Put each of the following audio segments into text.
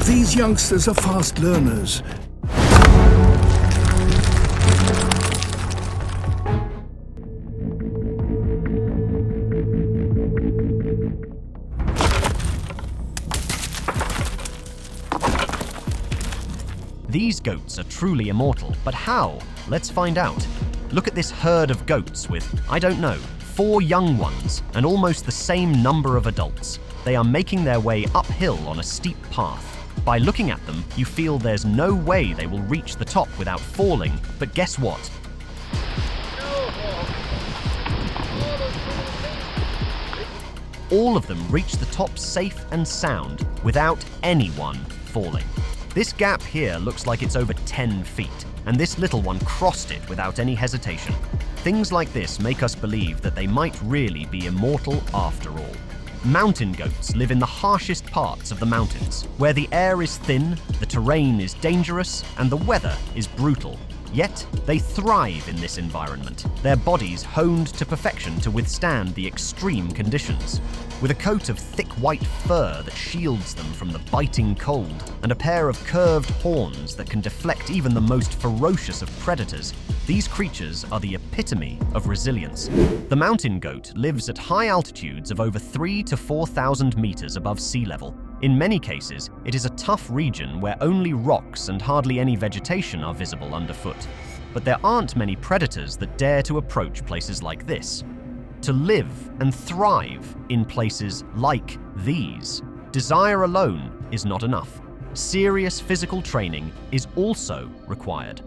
These youngsters are fast learners. These goats are truly immortal, but how? Let's find out. Look at this herd of goats with, I don't know, 4 young ones and almost the same number of adults. They are making their way uphill on a steep path. By looking at them, you feel there's no way they will reach the top without falling, but guess what? All of them reach the top safe and sound without anyone falling. This gap here looks like it's over 10 feet, and this little one crossed it without any hesitation. Things like this make us believe that they might really be immortal after all. Mountain goats live in the harshest parts of the mountains, where the air is thin, the terrain is dangerous, and the weather is brutal. Yet, they thrive in this environment, their bodies honed to perfection to withstand the extreme conditions. With a coat of thick white fur that shields them from the biting cold, and a pair of curved horns that can deflect even the most ferocious of predators, these creatures are the epitome of resilience. The mountain goat lives at high altitudes of over 3,000 to 4,000 meters above sea level. In many cases, it is a tough region where only rocks and hardly any vegetation are visible underfoot. But there aren't many predators that dare to approach places like this. To live and thrive in places like these, desire alone is not enough. Serious physical training is also required.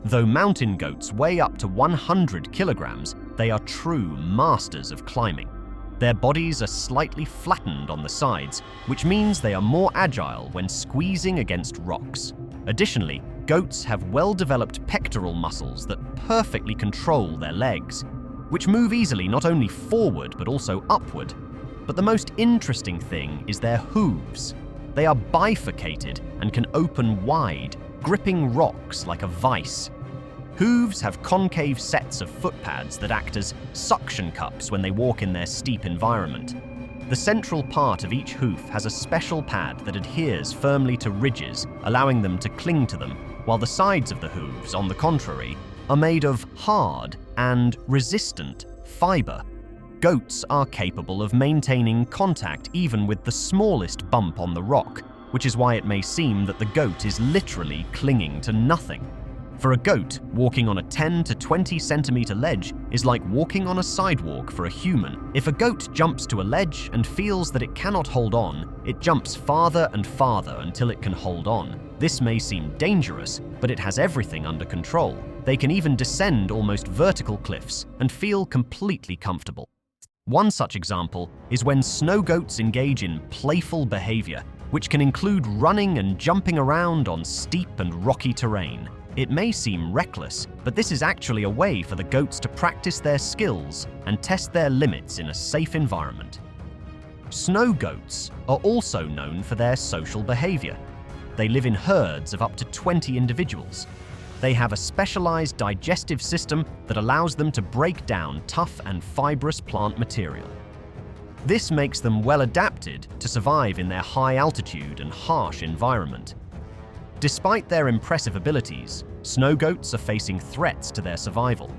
Though mountain goats weigh up to 100 kilograms, they are true masters of climbing. Their bodies are slightly flattened on the sides, which means they are more agile when squeezing against rocks. Additionally, goats have well-developed pectoral muscles that perfectly control their legs, which move easily not only forward but also upward. But the most interesting thing is their hooves. They are bifurcated and can open wide, gripping rocks like a vice. Hooves have concave sets of foot pads that act as suction cups when they walk in their steep environment. The central part of each hoof has a special pad that adheres firmly to ridges, allowing them to cling to them, while the sides of the hooves, on the contrary, are made of hard and resistant fiber. Goats are capable of maintaining contact even with the smallest bump on the rock, which is why it may seem that the goat is literally clinging to nothing. For a goat, walking on a 10 to 20 centimeter ledge is like walking on a sidewalk for a human. If a goat jumps to a ledge and feels that it cannot hold on, it jumps farther and farther until it can hold on. This may seem dangerous, but it has everything under control. They can even descend almost vertical cliffs and feel completely comfortable. One such example is when snow goats engage in playful behavior, which can include running and jumping around on steep and rocky terrain. It may seem reckless, but this is actually a way for the goats to practice their skills and test their limits in a safe environment. Snow goats are also known for their social behavior. They live in herds of up to 20 individuals. They have a specialized digestive system that allows them to break down tough and fibrous plant material. This makes them well adapted to survive in their high altitude and harsh environment. Despite their impressive abilities, snow goats are facing threats to their survival.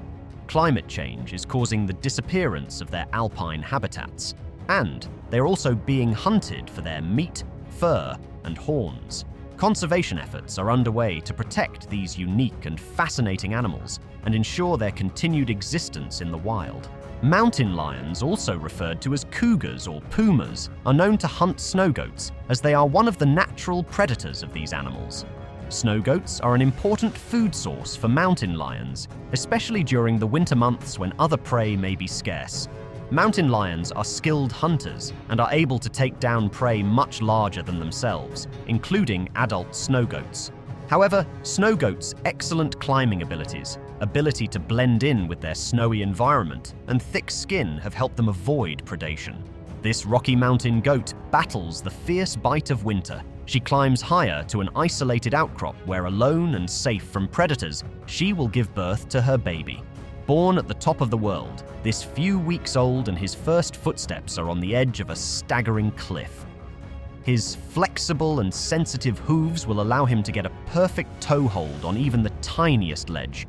Climate change is causing the disappearance of their alpine habitats, and they're also being hunted for their meat, fur, and horns. Conservation efforts are underway to protect these unique and fascinating animals and ensure their continued existence in the wild. Mountain lions, also referred to as cougars or pumas, are known to hunt snow goats as they are one of the natural predators of these animals. Snow goats are an important food source for mountain lions, especially during the winter months when other prey may be scarce. Mountain lions are skilled hunters and are able to take down prey much larger than themselves, including adult snow goats. However, snow goats' excellent climbing ability to blend in with their snowy environment, and thick skin have helped them avoid predation. This Rocky Mountain goat battles the fierce bite of winter. She climbs higher to an isolated outcrop where, alone and safe from predators, she will give birth to her baby. Born at the top of the world, this few weeks old and his first footsteps are on the edge of a staggering cliff. His flexible and sensitive hooves will allow him to get a perfect toehold on even the tiniest ledge.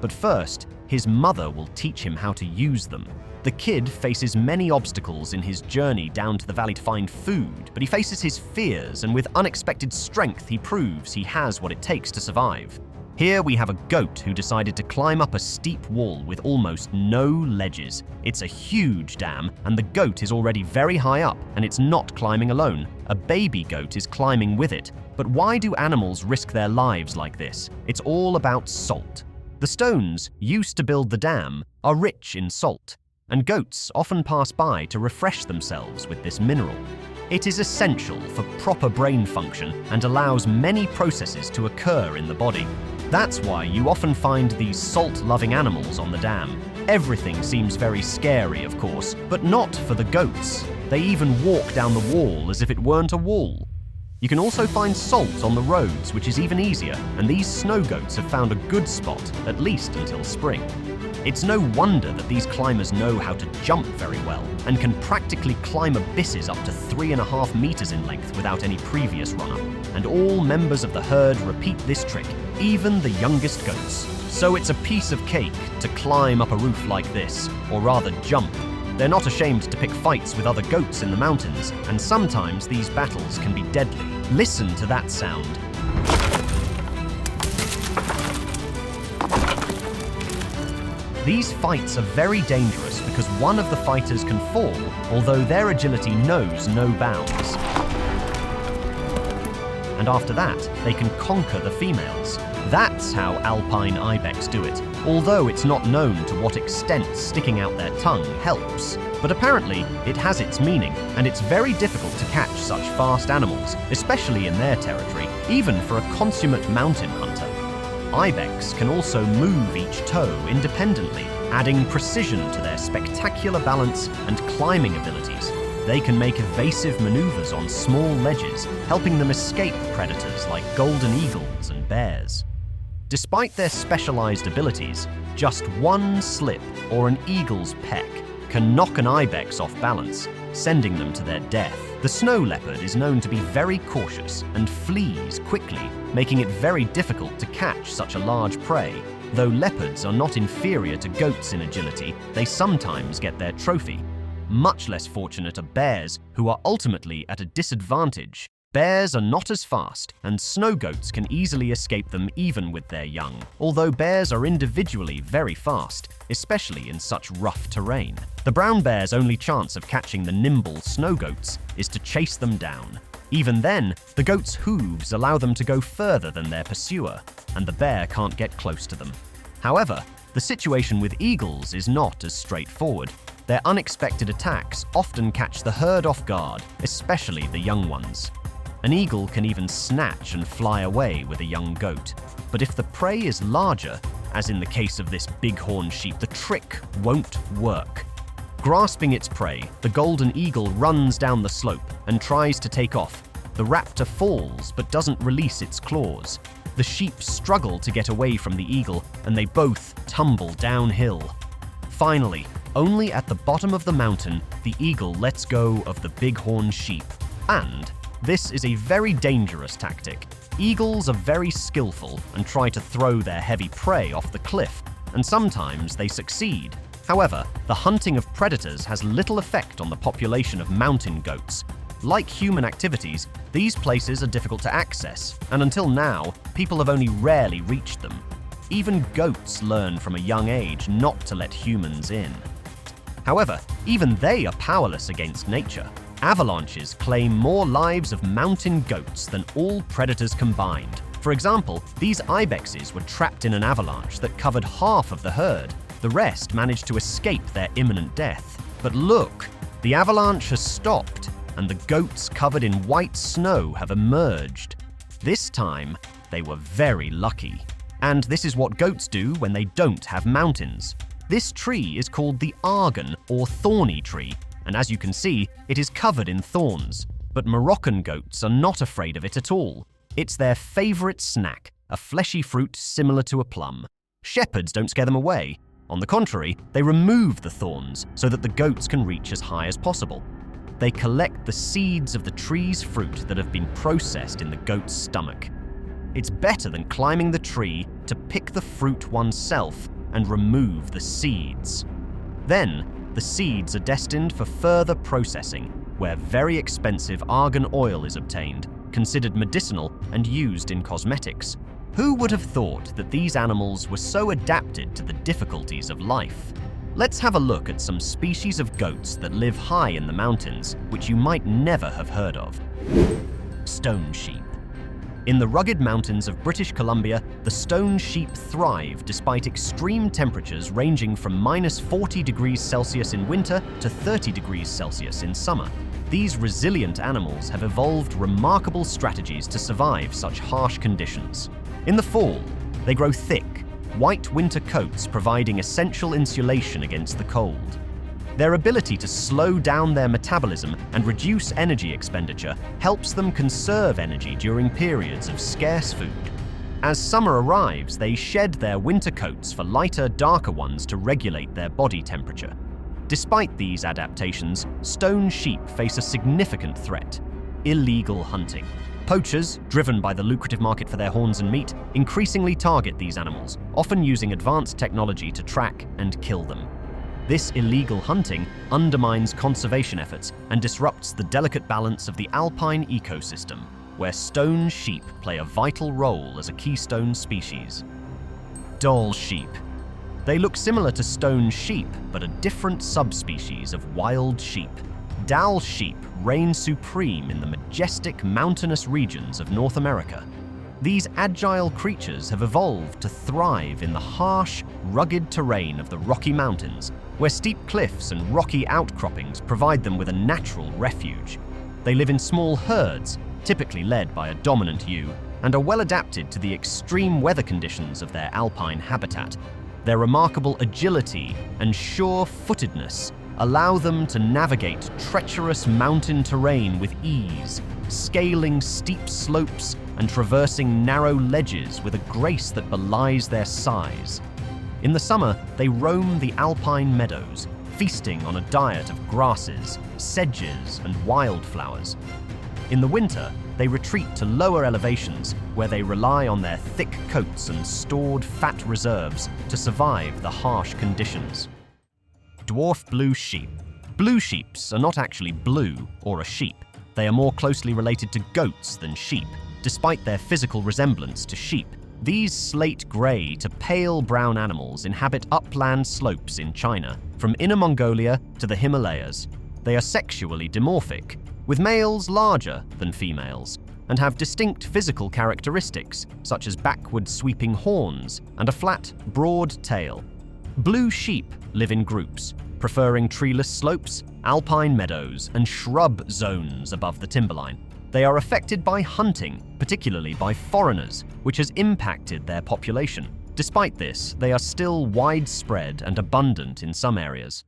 But first, his mother will teach him how to use them. The kid faces many obstacles in his journey down to the valley to find food, but he faces his fears, and with unexpected strength he proves he has what it takes to survive. Here we have a goat who decided to climb up a steep wall with almost no ledges. It's a huge dam, and the goat is already very high up, and it's not climbing alone. A baby goat is climbing with it. But why do animals risk their lives like this? It's all about salt. The stones used to build the dam are rich in salt, and goats often pass by to refresh themselves with this mineral. It is essential for proper brain function and allows many processes to occur in the body. That's why you often find these salt-loving animals on the dam. Everything seems very scary, of course, but not for the goats. They even walk down the wall as if it weren't a wall. You can also find salt on the roads, which is even easier, and these snow goats have found a good spot, at least until spring. It's no wonder that these climbers know how to jump very well and can practically climb abysses up to 3.5 meters in length without any previous run-up. And all members of the herd repeat this trick, even the youngest goats. So it's a piece of cake to climb up a roof like this, or rather jump. They're not ashamed to pick fights with other goats in the mountains, and sometimes these battles can be deadly. Listen to that sound. These fights are very dangerous because one of the fighters can fall, although their agility knows no bounds. And after that, they can conquer the females. That's how alpine ibex do it, although it's not known to what extent sticking out their tongue helps. But apparently, it has its meaning, and it's very difficult to catch such fast animals, especially in their territory, even for a consummate mountain hunter. Ibex can also move each toe independently, adding precision to their spectacular balance and climbing abilities. They can make evasive maneuvers on small ledges, helping them escape predators like golden eagles and bears. Despite their specialized abilities, just one slip or an eagle's peck can knock an ibex off balance, sending them to their death. The snow leopard is known to be very cautious and flees quickly, making it very difficult to catch such a large prey. Though leopards are not inferior to goats in agility, they sometimes get their trophy. Much less fortunate are bears, who are ultimately at a disadvantage. Bears are not as fast, and snow goats can easily escape them even with their young, although bears are individually very fast, especially in such rough terrain. The brown bear's only chance of catching the nimble snow goats is to chase them down. Even then, the goat's hooves allow them to go further than their pursuer, and the bear can't get close to them. However, the situation with eagles is not as straightforward. Their unexpected attacks often catch the herd off guard, especially the young ones. An eagle can even snatch and fly away with a young goat. But if the prey is larger, as in the case of this bighorn sheep, the trick won't work. Grasping its prey, the golden eagle runs down the slope and tries to take off. The raptor falls but doesn't release its claws. The sheep struggle to get away from the eagle, and they both tumble downhill. Finally, only at the bottom of the mountain, the eagle lets go of the bighorn sheep. And this is a very dangerous tactic. Eagles are very skillful and try to throw their heavy prey off the cliff, and sometimes they succeed. However, the hunting of predators has little effect on the population of mountain goats. Like human activities, these places are difficult to access, and until now, people have only rarely reached them. Even goats learn from a young age not to let humans in. However, even they are powerless against nature. Avalanches claim more lives of mountain goats than all predators combined. For example, these ibexes were trapped in an avalanche that covered half of the herd. The rest managed to escape their imminent death. But look, the avalanche has stopped, and the goats covered in white snow have emerged. This time, they were very lucky. And this is what goats do when they don't have mountains. This tree is called the argan, or thorny tree, and as you can see, it is covered in thorns. But Moroccan goats are not afraid of it at all. It's their favorite snack, a fleshy fruit similar to a plum. Shepherds don't scare them away. On the contrary, they remove the thorns so that the goats can reach as high as possible. they collect the seeds of the tree's fruit that have been processed in the goat's stomach. It's better than climbing the tree to pick the fruit oneself and remove the seeds. Then, the seeds are destined for further processing, where very expensive argan oil is obtained, considered medicinal and used in cosmetics. Who would have thought that these animals were so adapted to the difficulties of life? Let's have a look at some species of goats that live high in the mountains, which you might never have heard of. Stone sheep. In the rugged mountains of British Columbia, the stone sheep thrive despite extreme temperatures ranging from -40 degrees Celsius in winter to 30 degrees Celsius in summer. These resilient animals have evolved remarkable strategies to survive such harsh conditions. In the fall, they grow thick, white winter coats providing essential insulation against the cold. Their ability to slow down their metabolism and reduce energy expenditure helps them conserve energy during periods of scarce food. As summer arrives, they shed their winter coats for lighter, darker ones to regulate their body temperature. Despite these adaptations, stone sheep face a significant threat: illegal hunting. Poachers, driven by the lucrative market for their horns and meat, increasingly target these animals, often using advanced technology to track and kill them. This illegal hunting undermines conservation efforts and disrupts the delicate balance of the alpine ecosystem, where stone sheep play a vital role as a keystone species. Dhole sheep. They look similar to stone sheep, but a different subspecies of wild sheep. Dhole sheep reign supreme in the majestic mountainous regions of North America. These agile creatures have evolved to thrive in the harsh, rugged terrain of the Rocky Mountains, where steep cliffs and rocky outcroppings provide them with a natural refuge. They live in small herds, typically led by a dominant ewe, and are well adapted to the extreme weather conditions of their alpine habitat. Their remarkable agility and sure-footedness allow them to navigate treacherous mountain terrain with ease, scaling steep slopes and traversing narrow ledges with a grace that belies their size. In the summer, they roam the alpine meadows, feasting on a diet of grasses, sedges, and wildflowers. In the winter, they retreat to lower elevations where they rely on their thick coats and stored fat reserves to survive the harsh conditions. Dwarf blue sheep. Blue sheeps are not actually blue or a sheep. They are more closely related to goats than sheep, despite their physical resemblance to sheep. These slate gray to pale brown animals inhabit upland slopes in China, from Inner Mongolia to the Himalayas. They are sexually dimorphic, with males larger than females, and have distinct physical characteristics, such as backward sweeping horns and a flat, broad tail. Blue sheep live in groups, preferring treeless slopes, alpine meadows, and shrub zones above the timberline. They are affected by hunting, particularly by foreigners, which has impacted their population. Despite this, they are still widespread and abundant in some areas.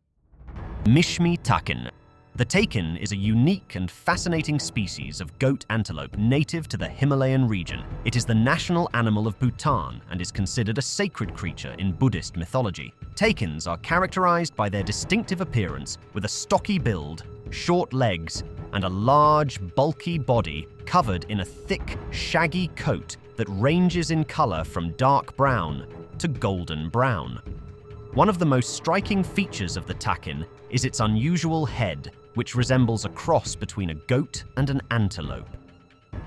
Mishmi Taken. The taken is a unique and fascinating species of goat antelope native to the Himalayan region. It is the national animal of Bhutan and is considered a sacred creature in Buddhist mythology. Takens are characterized by their distinctive appearance with a stocky build, short legs, and a large, bulky body covered in a thick, shaggy coat that ranges in color from dark brown to golden brown. One of the most striking features of the takin is its unusual head, which resembles a cross between a goat and an antelope.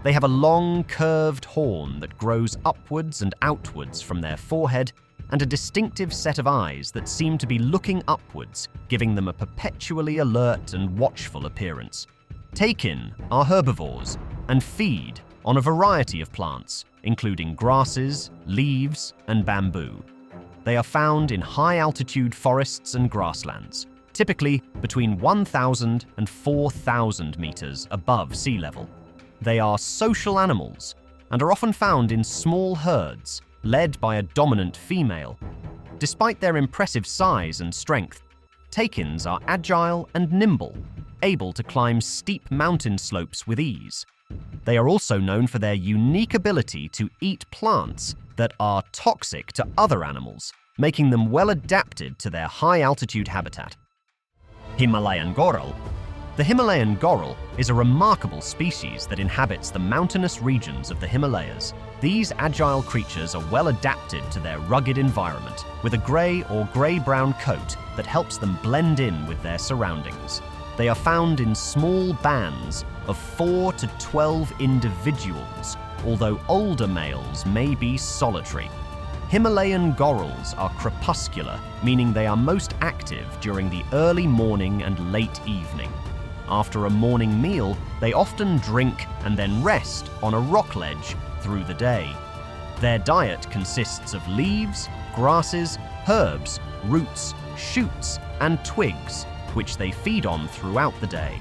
They have a long, curved horn that grows upwards and outwards from their forehead, and a distinctive set of eyes that seem to be looking upwards, giving them a perpetually alert and watchful appearance. Takin are herbivores and feed on a variety of plants, including grasses, leaves, and bamboo. They are found in high-altitude forests and grasslands, typically between 1,000 and 4,000 meters above sea level. They are social animals and are often found in small herds, led by a dominant female. Despite their impressive size and strength, takins are agile and nimble, able to climb steep mountain slopes with ease. They are also known for their unique ability to eat plants that are toxic to other animals, making them well adapted to their high-altitude habitat. Himalayan Goral. The Himalayan Goral is a remarkable species that inhabits the mountainous regions of the Himalayas. These agile creatures are well adapted to their rugged environment, with a grey or grey-brown coat that helps them blend in with their surroundings. They are found in small bands of 4 to 12 individuals, although older males may be solitary. Himalayan gorals are crepuscular, meaning they are most active during the early morning and late evening. After a morning meal, they often drink and then rest on a rock ledge through the day. Their diet consists of leaves, grasses, herbs, roots, shoots, and twigs, which they feed on throughout the day.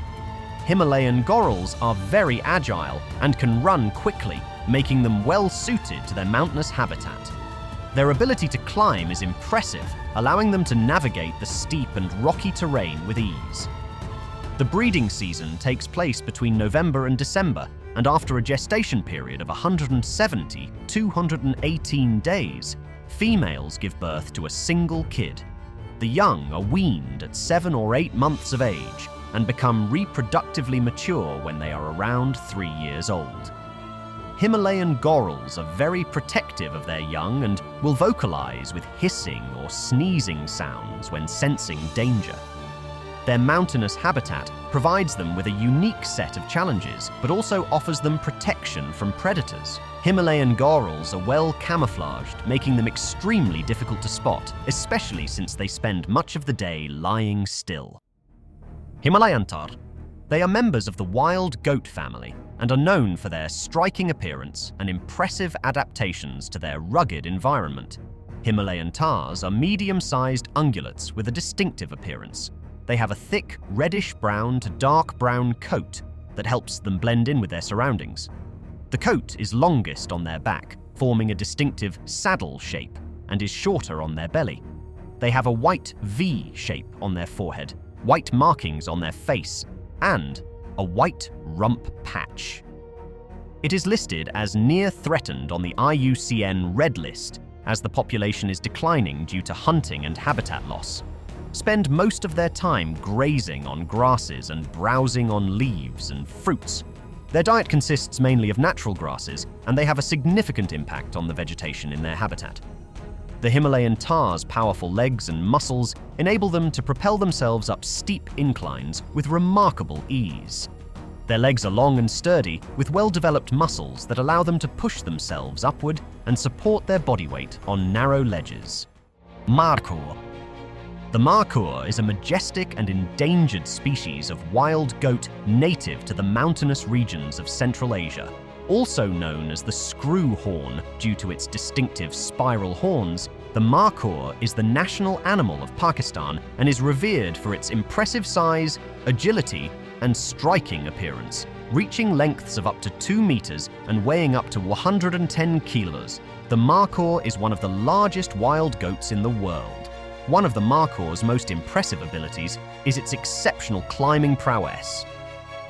Himalayan gorals are very agile and can run quickly, making them well suited to their mountainous habitat. Their ability to climb is impressive, allowing them to navigate the steep and rocky terrain with ease. The breeding season takes place between November and December, and after a gestation period of 170-218 days, females give birth to a single kid. The young are weaned at 7 or 8 months of age and become reproductively mature when they are around 3 years old. Himalayan gorals are very protective of their young and will vocalize with hissing or sneezing sounds when sensing danger. Their mountainous habitat provides them with a unique set of challenges, but also offers them protection from predators. Himalayan gorals are well camouflaged, making them extremely difficult to spot, especially since they spend much of the day lying still. Himalayan Tar. They are members of the wild goat family and are known for their striking appearance and impressive adaptations to their rugged environment. Himalayan Tars are medium-sized ungulates with a distinctive appearance. They have a thick reddish-brown to dark brown coat that helps them blend in with their surroundings. The coat is longest on their back, forming a distinctive saddle shape, and is shorter on their belly. They have a white V shape on their forehead, white markings on their face, and a white rump patch. It is listed as near threatened on the IUCN Red List, as the population is declining due to hunting and habitat loss. Spend most of their time grazing on grasses and browsing on leaves and fruits. Their diet consists mainly of natural grasses, and they have a significant impact on the vegetation in their habitat. The Himalayan Tar's powerful legs and muscles enable them to propel themselves up steep inclines with remarkable ease. Their legs are long and sturdy, with well-developed muscles that allow them to push themselves upward and support their body weight on narrow ledges. Marur. The marur is a majestic and endangered species of wild goat native to the mountainous regions of Central Asia. Also known as the screw horn due to its distinctive spiral horns, the marur is the national animal of Pakistan and is revered for its impressive size, agility, and striking appearance, reaching lengths of up to 2 meters and weighing up to 110 kilos. The marur is one of the largest wild goats in the world. One of the marur's most impressive abilities is its exceptional climbing prowess.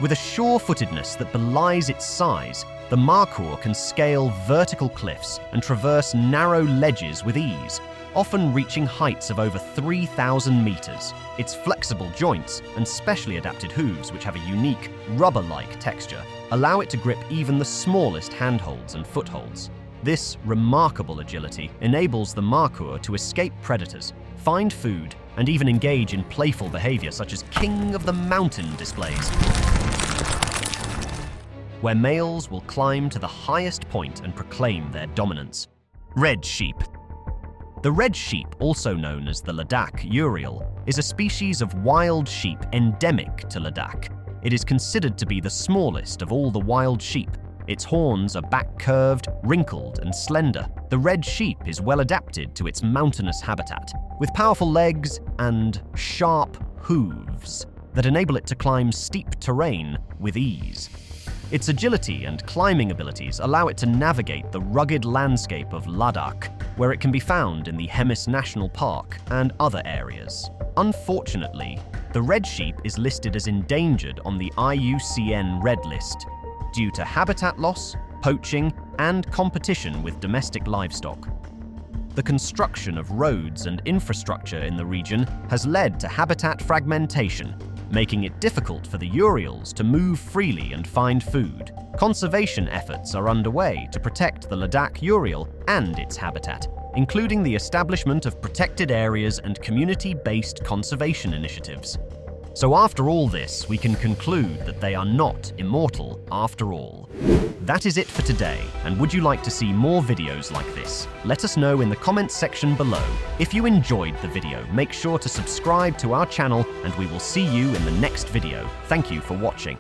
With a sure-footedness that belies its size, the marur can scale vertical cliffs and traverse narrow ledges with ease, often reaching heights of over 3,000 meters. Its flexible joints and specially adapted hooves, which have a unique, rubber-like texture, allow it to grip even the smallest handholds and footholds. This remarkable agility enables the marur to escape predators, find food, and even engage in playful behavior such as king of the mountain displays, where males will climb to the highest point and proclaim their dominance. Red sheep. The red sheep, also known as the Ladakh urial, is a species of wild sheep endemic to Ladakh. It is considered to be the smallest of all the wild sheep. Its horns are back-curved, wrinkled, and slender. The red sheep is well adapted to its mountainous habitat, with powerful legs and sharp hooves that enable it to climb steep terrain with ease. Its agility and climbing abilities allow it to navigate the rugged landscape of Ladakh, where it can be found in the Hemis National Park and other areas. Unfortunately, the red sheep is listed as endangered on the IUCN Red List due to habitat loss, poaching, and competition with domestic livestock. The construction of roads and infrastructure in the region has led to habitat fragmentation, making it difficult for the Urials to move freely and find food. Conservation efforts are underway to protect the Ladakh Urial and its habitat, including the establishment of protected areas and community-based conservation initiatives. So after all this, we can conclude that they are not immortal after all. That is it for today, and would you like to see more videos like this? Let us know in the comments section below. If you enjoyed the video, make sure to subscribe to our channel, and we will see you in the next video. Thank you for watching.